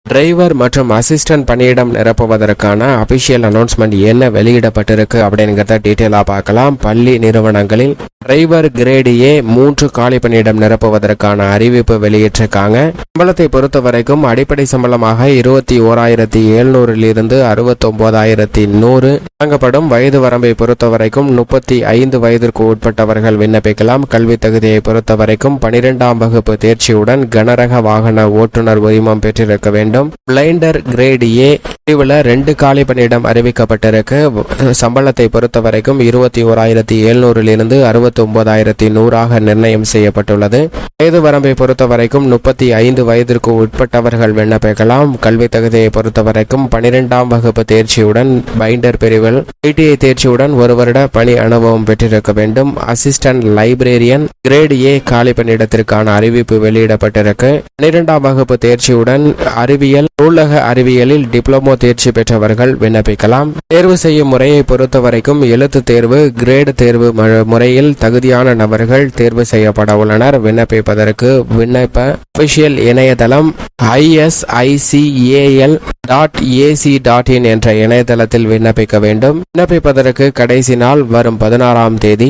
Driver மற்றும் assistant பணியிடம் நிரப்புவதற்கான official announcement என்ன வெளியிடப்பட்டிருக்கு அப்படிங்கிறத டீட்டெயிலாக பார்க்கலாம். பள்ளி நிறுவனங்களில் டிரைவர் கிரேடு ஏ 3 காலி பணியிடம் நிரப்புவதற்கான அறிவிப்பு வெளியிட்டிருக்காங்க. சம்பளத்தை பொறுத்த வரைக்கும் அடிப்படை சம்பளமாக 21,700 69,100 வழங்கப்படும். வயது வரம்பை பொறுத்த வரைக்கும் 35 வயதிற்கு உட்பட்டவர்கள் விண்ணப்பிக்கலாம். கல்வி தகுதியை பொறுத்த வரைக்கும் 12ஆம் வகுப்பு தேர்ச்சியுடன் கனரக வாகன ஓட்டுநர் உரிமம் பெற்றிருக்க வேண்டும். பிளைண்டர் கிரேடு ஏ பிரிவில் 2 காலி பணியிடம் அறிவிக்கப்பட்டிருக்கு. சம்பளத்தை பொறுத்த வரைக்கும் 21,700 69,100 நிர்ணயம் செய்யப்பட்டுள்ளது. வயது வரம்பை பொறுத்த வரைக்கும் 35 வயதிற்கு உட்பட்டவர்கள் விண்ணப்பிக்கலாம். கல்வி தகுதியை பொறுத்த வரைக்கும் 12ஆம் வகுப்பு தேர்ச்சியுடன் பைண்டர் பிரிவில் ஐடிஐ தேர்ச்சியுடன் 1 வருட பணி அனுபவம் பெற்றிருக்க வேண்டும். அசிஸ்டன்ட் லைப்ரேரியன் கிரேடு ஏ காலி பணியிடத்திற்கான அறிவிப்பு வெளியிடப்பட்டிருக்கு. 12ஆம் வகுப்பு தேர்ச்சியுடன் அறிவியல் நூலக அறிவியலில் டிப்ளமோ தேர்ச்சி பெற்றவர்கள் விண்ணப்பிக்கலாம். தேர்வு செய்யும் முறையை பொறுத்த வரைக்கும் எழுத்து தேர்வு, கிரேடு தேர்வு முறையில் தகுதியான நபர்கள் தேர்வு செய்யப்பட உள்ளனர். விண்ணப்பிப்பதற்கு விண்ணப்ப அபிஷியல் இணையதளம் iscal.ac.in என்ற இணையதளத்தில் விண்ணப்பிக்க வேண்டும். விண்ணப்பிப்பதற்கு கடைசி நாள் வரும் 16ஆம் தேதி.